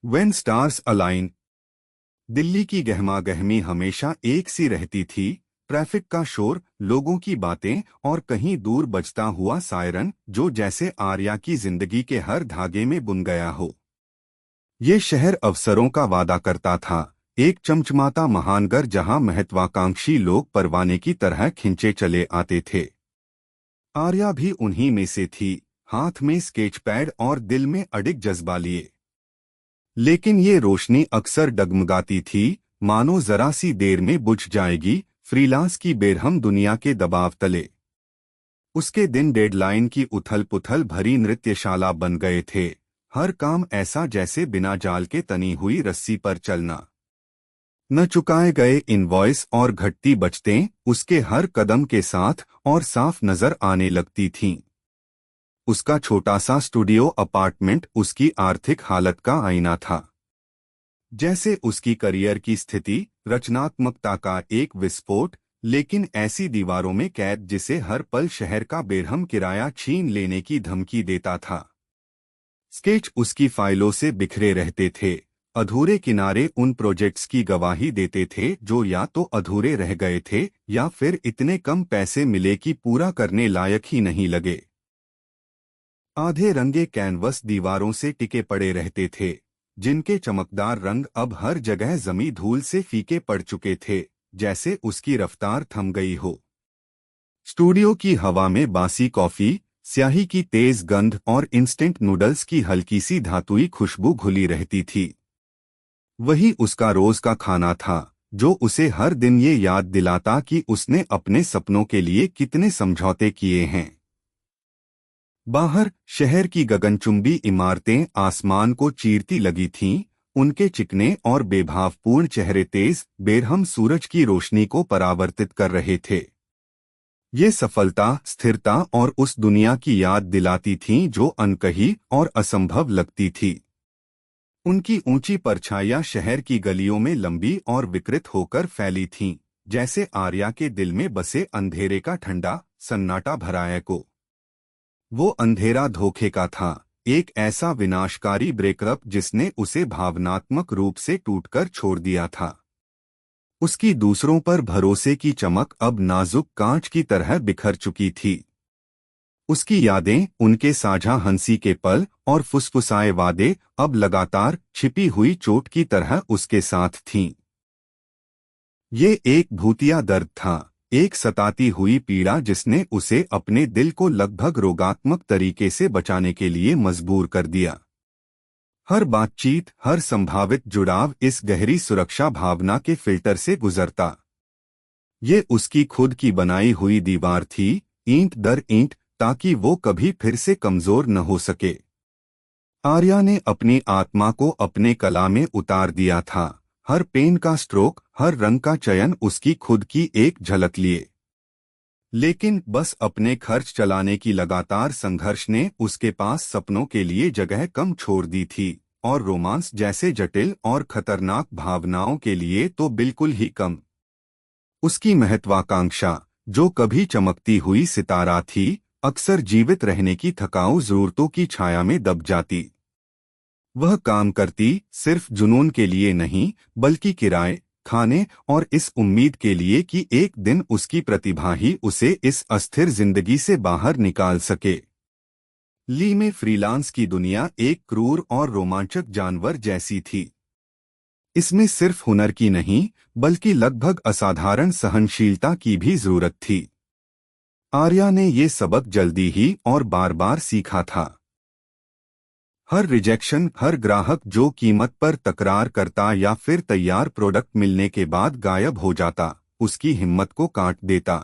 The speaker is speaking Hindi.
When stars align. दिल्ली की गहमागहमी हमेशा एक सी रहती थी। ट्रैफिक का शोर, लोगों की बातें और कहीं दूर बजता हुआ सायरन जो जैसे आर्या की जिंदगी के हर धागे में बुन गया हो। ये शहर अवसरों का वादा करता था, एक चमचमाता महानगर जहां महत्वाकांक्षी लोग परवाने की तरह खिंचे चले आते थे। आर्या भी उन्हीं में से थी, हाथ में स्केच पैड और दिल में अडिग जज्बा लिए। लेकिन ये रोशनी अक्सर डगमगाती थी, मानो जरा सी देर में बुझ जाएगी, फ्रीलांस की बेरहम दुनिया के दबाव तले। उसके दिन डेडलाइन की उथल पुथल भरी नृत्यशाला बन गए थे। हर काम ऐसा जैसे बिना जाल के तनी हुई रस्सी पर चलना। न चुकाए गए इनवॉइस और घटती बचतें उसके हर कदम के साथ और साफ नजर आने लगती थीं। उसका छोटा सा स्टूडियो अपार्टमेंट उसकी आर्थिक हालत का आईना था। जैसे उसकी करियर की स्थिति, रचनात्मकता का एक विस्फोट, लेकिन ऐसी दीवारों में कैद जिसे हर पल शहर का बेरहम किराया छीन लेने की धमकी देता था। स्केच उसकी फाइलों से बिखरे रहते थे, अधूरे किनारे उन प्रोजेक्ट्स की गवाही देते थे जो या तो अधूरे रह गए थे या फिर इतने कम पैसे मिले कि पूरा करने लायक ही नहीं लगे। आधे रंगे कैनवस दीवारों से टिके पड़े रहते थे, जिनके चमकदार रंग अब हर जगह जमी धूल से फीके पड़ चुके थे, जैसे उसकी रफ्तार थम गई हो। स्टूडियो की हवा में बासी कॉफी, स्याही की तेज गंध और इंस्टेंट नूडल्स की हल्की सी धातुई खुशबू घुली रहती थी। वही उसका रोज का खाना था, जो उसे हर दिन ये याद दिलाता कि उसने अपने सपनों के लिए कितने समझौते किए हैं। बाहर शहर की गगनचुंबी इमारतें आसमान को चीरती लगी थीं, उनके चिकने और बेभावपूर्ण चेहरे तेज बेरहम सूरज की रोशनी को परावर्तित कर रहे थे। ये सफलता, स्थिरता और उस दुनिया की याद दिलाती थीं जो अनकही और असंभव लगती थी। उनकी ऊंची परछाइयां शहर की गलियों में लंबी और विकृत होकर फैली थीं, जैसे आर्या के दिल में बसे अंधेरे का ठंडा सन्नाटा भराए को। वो अंधेरा धोखे का था, एक ऐसा विनाशकारी ब्रेकअप जिसने उसे भावनात्मक रूप से टूटकर छोड़ दिया था। उसकी दूसरों पर भरोसे की चमक अब नाजुक कांच की तरह बिखर चुकी थी। उसकी यादें, उनके साझा हंसी के पल और फुसफुसाए वादे अब लगातार छिपी हुई चोट की तरह उसके साथ थीं। ये एक भूतिया दर्द था, एक सताती हुई पीड़ा जिसने उसे अपने दिल को लगभग रोगात्मक तरीके से बचाने के लिए मजबूर कर दिया। हर बातचीत, हर संभावित जुड़ाव इस गहरी सुरक्षा भावना के फिल्टर से गुजरता। ये उसकी खुद की बनाई हुई दीवार थी, ईंट दर ईंट, ताकि वो कभी फिर से कमजोर न हो सके। आर्या ने अपनी आत्मा को अपने कला में उतार दिया था, हर पेन का स्ट्रोक, हर रंग का चयन उसकी खुद की एक झलक लिए। लेकिन बस अपने खर्च चलाने की लगातार संघर्ष ने उसके पास सपनों के लिए जगह कम छोड़ दी थी, और रोमांस जैसे जटिल और खतरनाक भावनाओं के लिए तो बिल्कुल ही कम। उसकी महत्वाकांक्षा, जो कभी चमकती हुई सितारा थी, अक्सर जीवित रहने की थकाऊ जरूरतों की छाया में दब जाती। वह काम करती सिर्फ जुनून के लिए नहीं, बल्कि किराए, खाने और इस उम्मीद के लिए कि एक दिन उसकी प्रतिभा ही उसे इस अस्थिर जिंदगी से बाहर निकाल सके। ली में फ्रीलांस की दुनिया एक क्रूर और रोमांचक जानवर जैसी थी। इसमें सिर्फ हुनर की नहीं, बल्कि लगभग असाधारण सहनशीलता की भी जरूरत थी। आर्या ने ये सबक जल्दी ही और बार बार सीखा था। हर रिजेक्शन, हर ग्राहक जो कीमत पर तकरार करता या फिर तैयार प्रोडक्ट मिलने के बाद गायब हो जाता, उसकी हिम्मत को काट देता।